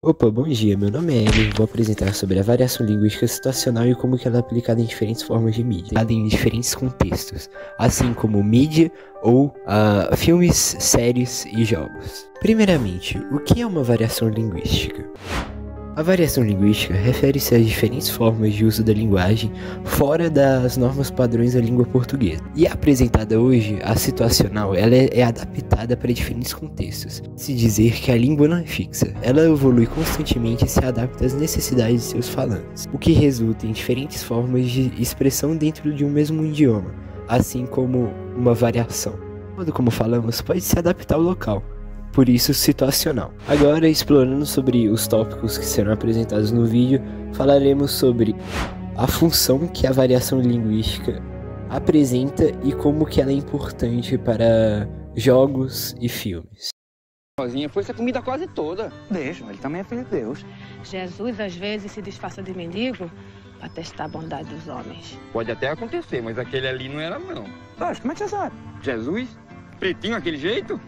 Opa, bom dia, meu nome é Eli, vou apresentar sobre a variação linguística situacional e como que ela é aplicada em diferentes formas de mídia, aplicada em diferentes contextos, assim como mídia ou filmes, séries e jogos. Primeiramente, o que é uma variação linguística? A variação linguística refere-se às diferentes formas de uso da linguagem fora das normas padrões da língua portuguesa. E apresentada hoje, a situacional, ela é adaptada para diferentes contextos. Se dizer que a língua não é fixa, ela evolui constantemente e se adapta às necessidades de seus falantes, o que resulta em diferentes formas de expressão dentro de um mesmo idioma, assim como uma variação. De acordo como falamos, pode se adaptar ao local. Por isso, situacional. Agora, explorando sobre os tópicos que serão apresentados no vídeo, falaremos sobre a função que a variação linguística apresenta e como que ela é importante para jogos e filmes. Sozinha foi essa comida quase toda. Deixa, ele também é filho de Deus. Jesus às vezes se disfarça de mendigo para testar a bondade dos homens. Pode até acontecer, mas aquele ali não era não. Poxa, como é que você sabe? Jesus? Pretinho aquele jeito?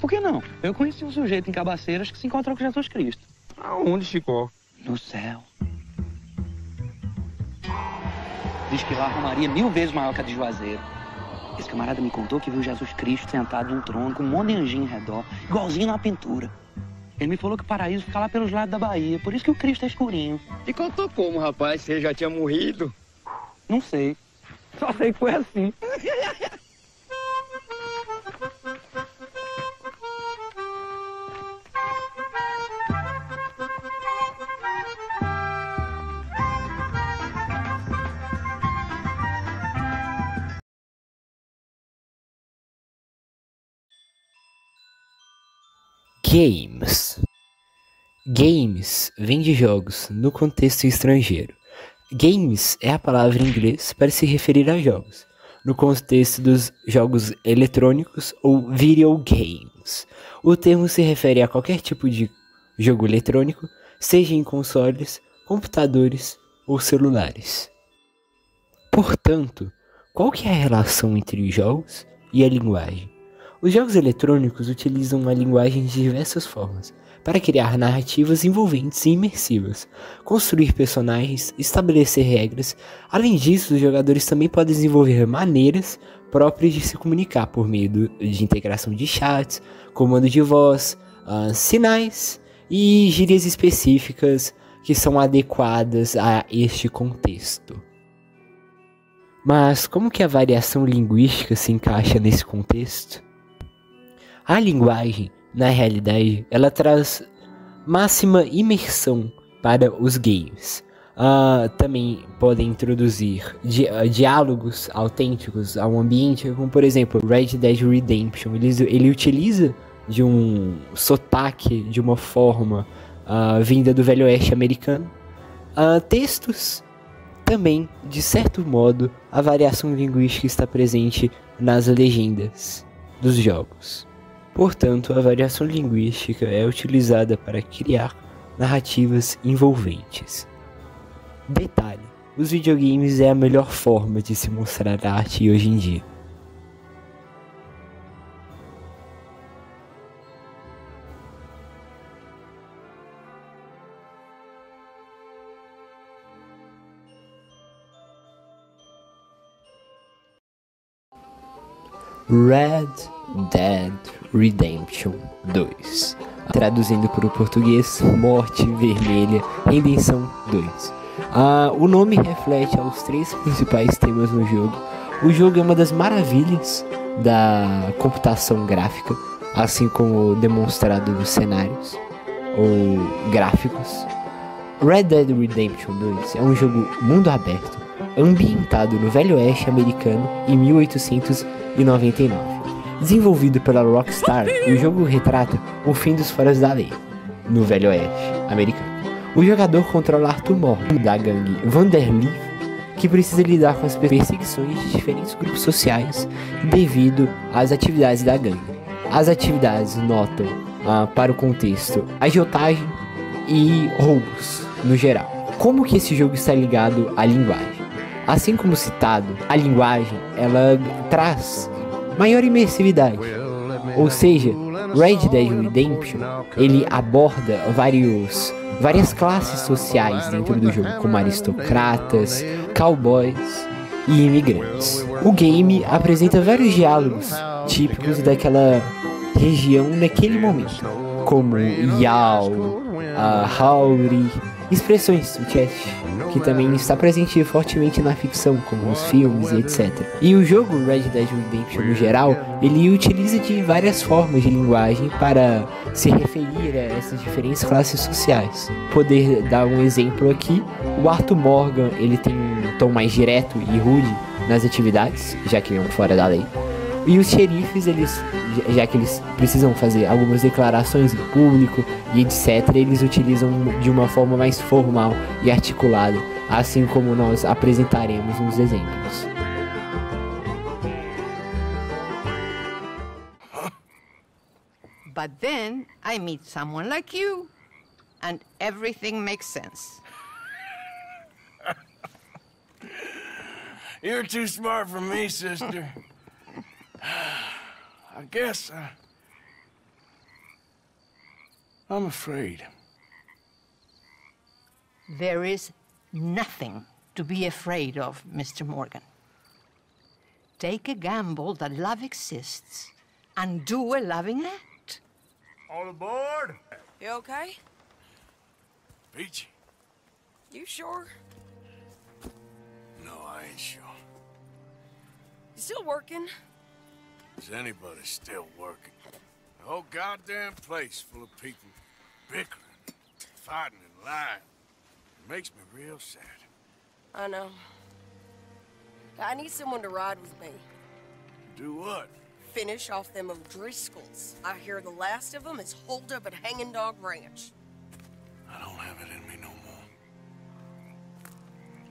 Por que não? Eu conheci um sujeito em Cabaceiras que se encontrou com Jesus Cristo. Aonde, Chicó? No céu. Diz que lá a Romaria é 1000 vezes maior que a de Juazeiro. Esse camarada me contou que viu Jesus Cristo sentado num trono com um monte de anjinho em redor, igualzinho numa pintura. Ele me falou que o paraíso fica lá pelos lados da Bahia, por isso que o Cristo é escurinho. Te contou como, rapaz? Você já tinha morrido? Não sei. Só sei que foi assim. Games. Games vem de jogos no contexto estrangeiro. Games é a palavra em inglês para se referir a jogos, no contexto dos jogos eletrônicos ou video games. O termo se refere a qualquer tipo de jogo eletrônico, seja em consoles, computadores ou celulares. Portanto, qual que é a relação entre os jogos e a linguagem? Os jogos eletrônicos utilizam a linguagem de diversas formas para criar narrativas envolventes e imersivas, construir personagens, estabelecer regras. Além disso, os jogadores também podem desenvolver maneiras próprias de se comunicar por meio de integração de chats, comando de voz, sinais e gírias específicas que são adequadas a este contexto. Mas como que a variação linguística se encaixa nesse contexto? A linguagem, na realidade, ela traz máxima imersão para os games. Também podem introduzir diálogos autênticos ao ambiente, como por exemplo Red Dead Redemption. Ele utiliza de um sotaque, de uma forma vinda do Velho Oeste americano. Textos, também, de certo modo, a variação linguística está presente nas legendas dos jogos. Portanto, a variação linguística é utilizada para criar narrativas envolventes. Detalhe: os videogames é a melhor forma de se mostrar arte hoje em dia. Red Dead Redemption 2, traduzindo para o português, Morte Vermelha, Redenção 2. O nome reflete aos 3 principais temas no jogo. O jogo é uma das maravilhas da computação gráfica, assim como demonstrado nos cenários ou gráficos. Red Dead Redemption 2 é um jogo mundo aberto, ambientado no Velho Oeste americano em 1899. Desenvolvido pela Rockstar, o jogo retrata o fim dos foras da lei no Velho Oeste americano. O jogador controla Arthur Morgan, da gangue Vanderleaf, que precisa lidar com as perseguições de diferentes grupos sociais devido às atividades da gangue. As atividades notam, para o contexto, agiotagem e roubos no geral. Como que esse jogo está ligado à linguagem? Assim como citado, a linguagem ela traz maior imersividade, ou seja, Red Dead Redemption, ele aborda várias classes sociais dentro do jogo, como aristocratas, cowboys e imigrantes. O game apresenta vários diálogos típicos daquela região naquele momento, como Yao, Howdy, expressões do cast, que também está presente fortemente na ficção, como os filmes e etc. E o jogo Red Dead Redemption, no geral, ele utiliza de várias formas de linguagem para se referir a essas diferentes classes sociais. Poder dar um exemplo aqui, o Arthur Morgan, ele tem um tom mais direto e rude nas atividades, já que é um fora da lei. E os xerifes, já que eles precisam fazer algumas declarações em público e etc., eles utilizam de uma forma mais formal e articulada, assim como nós apresentaremos nos exemplos. But then I meet someone like you, and everything makes sense. You're too smart for me, sister. I guess I'm afraid. There is nothing to be afraid of, Mr. Morgan. Take a gamble that love exists and do a loving act. All aboard? You okay? Peachy? You sure? No, I ain't sure. You still working? Is anybody still working? The whole goddamn place full of people bickering, fighting, and lying. It makes me real sad. I know. I need someone to ride with me. Do what? Finish off them O'Driscolls. I hear the last of them is holed up at Hanging Dog Ranch. I don't have it in me no more.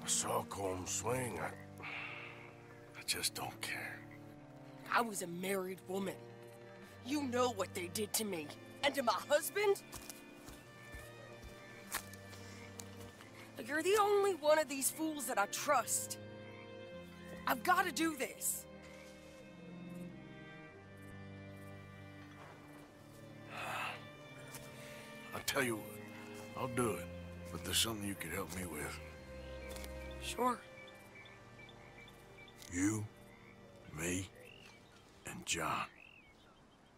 I saw Colm swing. I just don't care. I was a married woman. You know what they did to me. And to my husband? You're the only one of these fools that I trust. I've got to do this. I'll tell you what, I'll do it. But there's something you could help me with. Sure. You, me, and John.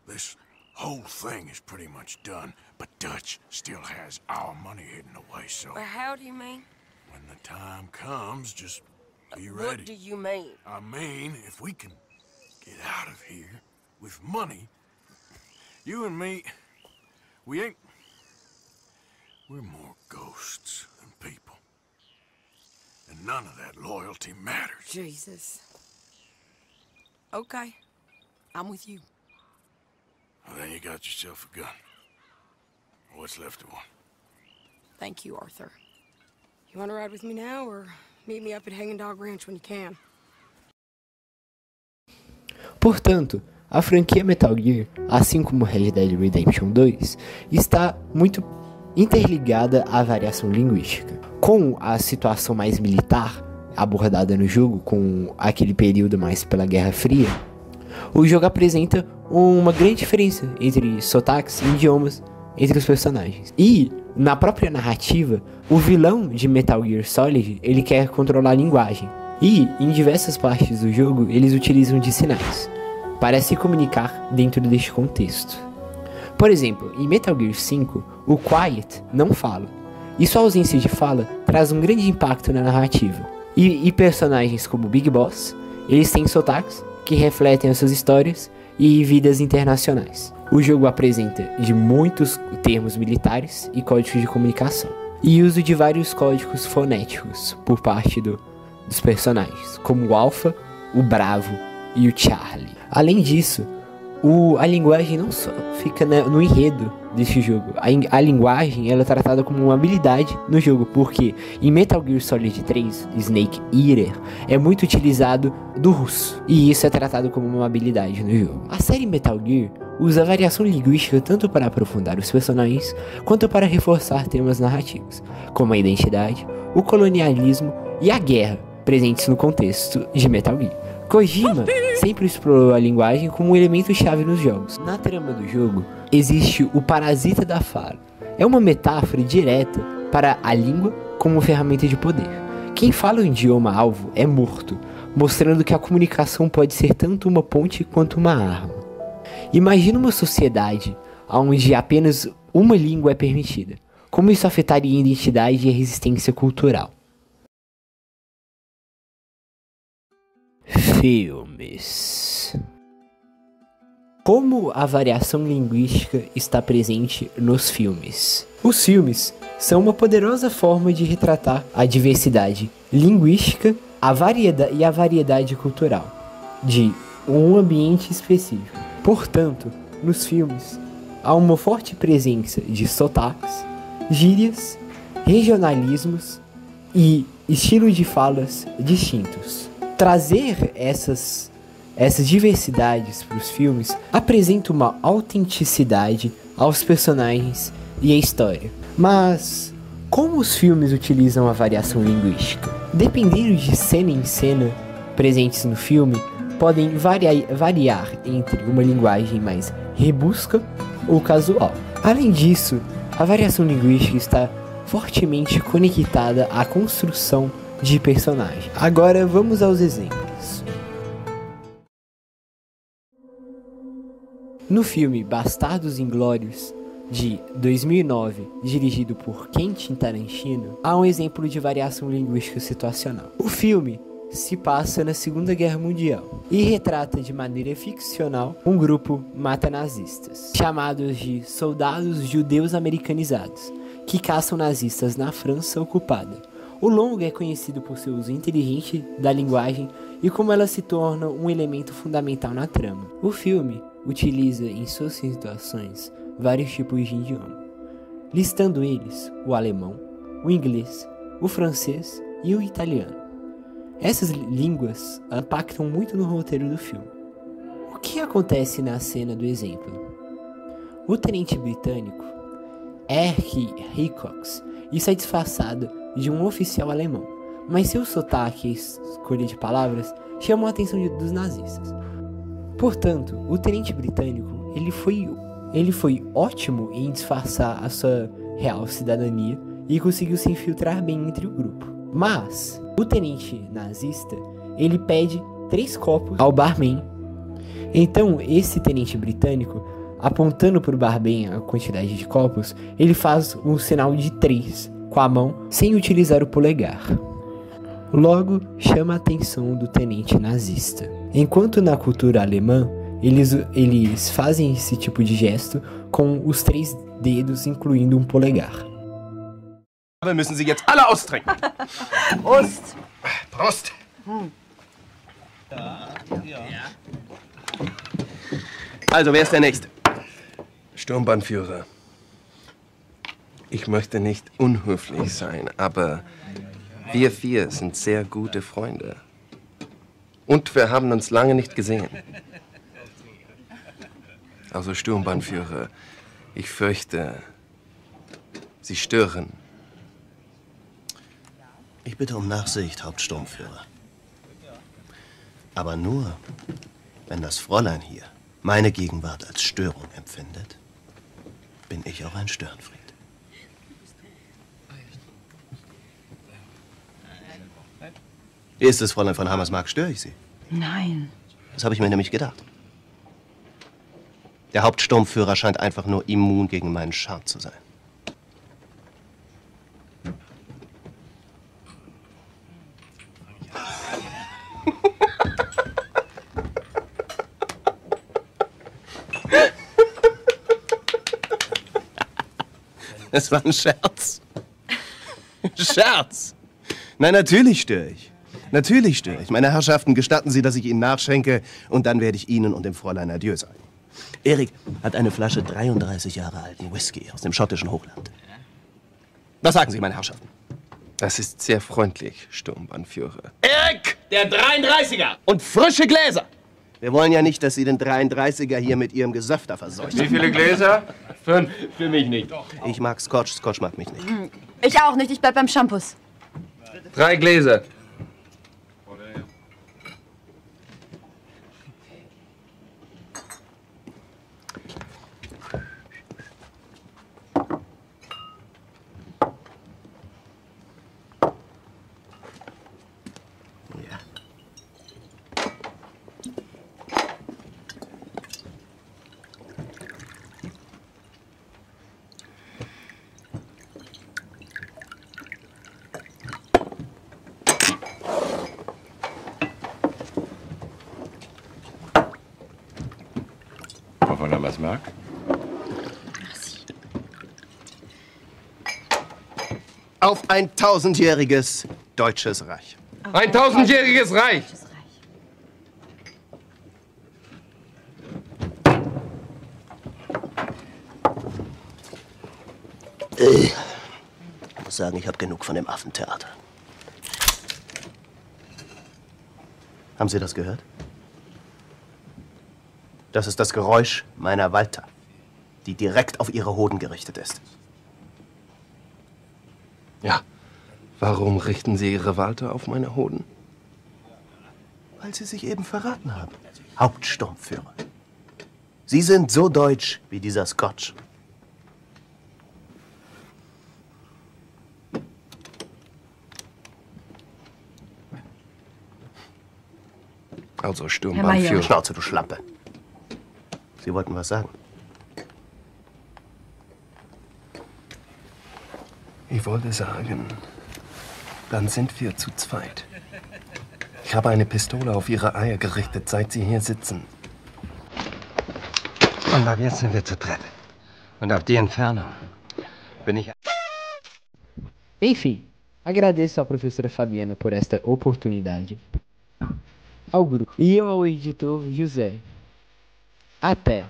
This whole thing is pretty much done, but Dutch still has our money hidden away, so... Well, how do you mean? When the time comes, just be What ready. do you mean? I mean, if we can get out of here with money, you and me, we're more ghosts than people. And none of that loyalty matters. Jesus. Okay. I'm with you. Well, then you got yourself a gun. What's left of one. Thank you, Arthur. You want to ride with me now, or meet me up at Hanging Dog Ranch when you can? Portanto, a franquia Metal Gear, assim como Red Dead Redemption 2, está muito interligada à variação linguística. Com a situação mais militar abordada no jogo, com aquele período mais pela Guerra Fria, o jogo apresenta uma grande diferença entre sotaques e idiomas entre os personagens. E, na própria narrativa, o vilão de Metal Gear Solid, ele quer controlar a linguagem. E, em diversas partes do jogo, eles utilizam de sinais para se comunicar dentro deste contexto. Por exemplo, em Metal Gear 5, o Quiet não fala. E sua ausência de fala traz um grande impacto na narrativa. E personagens como Big Boss, eles têm sotaques que refletem as suas histórias e vidas internacionais. O jogo apresenta de muitos termos militares e códigos de comunicação, e uso de vários códigos fonéticos por parte dos personagens, como o Alpha, o Bravo e o Charlie. Além disso, a linguagem não só fica no enredo desse jogo. A linguagem ela é tratada como uma habilidade no jogo, porque em Metal Gear Solid 3, Snake Eater é muito utilizado do russo, e isso é tratado como uma habilidade no jogo. A série Metal Gear usa variação linguística tanto para aprofundar os personagens, quanto para reforçar temas narrativos, como a identidade, o colonialismo e a guerra, presentes no contexto de Metal Gear. Kojima sempre explorou a linguagem como um elemento chave nos jogos. Na trama do jogo, existe o parasita da fala. É uma metáfora direta para a língua como ferramenta de poder. Quem fala o idioma alvo é morto, mostrando que a comunicação pode ser tanto uma ponte quanto uma arma. Imagina uma sociedade onde apenas uma língua é permitida. Como isso afetaria a identidade e a resistência cultural? Filmes. Como a variação linguística está presente nos filmes? Os filmes são uma poderosa forma de retratar a diversidade linguística e a variedade cultural de um ambiente específico. Portanto, nos filmes há uma forte presença de sotaques, gírias, regionalismos e estilos de falas distintos. Trazer essas diversidades para os filmes apresenta uma autenticidade aos personagens e à história. Mas como os filmes utilizam a variação linguística? Dependendo de cena em cena presentes no filme, podem variar entre uma linguagem mais robusca ou casual. Além disso, a variação linguística está fortemente conectada à construção de personagem. Agora vamos aos exemplos. No filme Bastardos Inglórios, de 2009, dirigido por Quentin Tarantino, há um exemplo de variação linguística situacional. O filme se passa na Segunda Guerra Mundial e retrata de maneira ficcional um grupo mata-nazistas, chamados de soldados judeus americanizados, que caçam nazistas na França ocupada. O longa é conhecido por seu uso inteligente da linguagem e como ela se torna um elemento fundamental na trama. O filme utiliza em suas situações vários tipos de idioma, listando eles o alemão, o inglês, o francês e o italiano. Essas línguas impactam muito no roteiro do filme. O que acontece na cena do exemplo? O tenente britânico R. Hickox está disfarçado de um oficial alemão, mas seu sotaque e escolha de palavras chamam a atenção dos nazistas. Portanto, o tenente britânico ele foi ótimo em disfarçar a sua real cidadania e conseguiu se infiltrar bem entre o grupo. Mas o tenente nazista ele pede 3 copos ao barman. Então esse tenente britânico, apontando para o barman a quantidade de copos, ele faz um sinal de 3 com a mão sem utilizar o polegar. Logo chama a atenção do tenente nazista. Enquanto na cultura alemã eles fazem esse tipo de gesto com os 3 dedos, incluindo um polegar. Müssen Sie jetzt alle austrinken. Prost. Prost. Also, wer ist der Nächste? Sturmbannführer. Ich möchte nicht unhöflich sein, aber wir 4 sind sehr gute Freunde. Und wir haben uns lange nicht gesehen. Also, Sturmbannführer, ich fürchte, Sie stören. Ich bitte um Nachsicht, Hauptsturmführer. Aber nur, wenn das Fräulein hier meine Gegenwart als Störung empfindet, bin ich auch ein Störenfried. Hier ist das Fräulein von Hammersmark, störe ich Sie? Nein. Das habe ich mir nämlich gedacht. Der Hauptsturmführer scheint einfach nur immun gegen meinen Charme zu sein. Das war ein Scherz. Scherz. Nein, natürlich störe ich. Natürlich störe ich. Meine Herrschaften, gestatten Sie, dass ich Ihnen nachschenke und dann werde ich Ihnen und dem Fräulein Adieu sagen. Erik hat eine Flasche 33 Jahre alten Whisky aus dem schottischen Hochland. Was sagen Sie, meine Herrschaften? Das ist sehr freundlich, Sturmbannführer. Erik, der 33er und frische Gläser. Wir wollen ja nicht, dass Sie den 33er hier mit Ihrem Gesöfter verseuchen. Wie viele Gläser? 5. Für mich nicht. Ich mag Scotch, Scotch mag mich nicht. Ich auch nicht, ich bleib beim Shampoos. 3 Gläser. Tag. Auf ein 1000-jähriges deutsches Reich. Ein 1000-jähriges Reich! Ich muss sagen, ich habe genug von dem Affentheater. Haben Sie das gehört? Das ist das Geräusch meiner Walter, die direkt auf Ihre Hoden gerichtet ist. Ja. Warum richten Sie Ihre Walter auf meine Hoden? Weil Sie sich eben verraten haben. Hauptsturmführer. Sie sind so deutsch wie dieser Scotch. Also Sturmbannführer. Schnauze, du Schlampe. Sie wollten was sagen. Ich wollte sagen, dann sind wir zu zweit. Ich habe eine Pistole auf Ihre Eier gerichtet, seit Sie hier sitzen. Und ab jetzt sind wir zu dritt. Und auf die Entfernung bin ich... Enfim, agradeço à professora Fabiana por esta oportunidade, ao grupo e ao editor José. Até!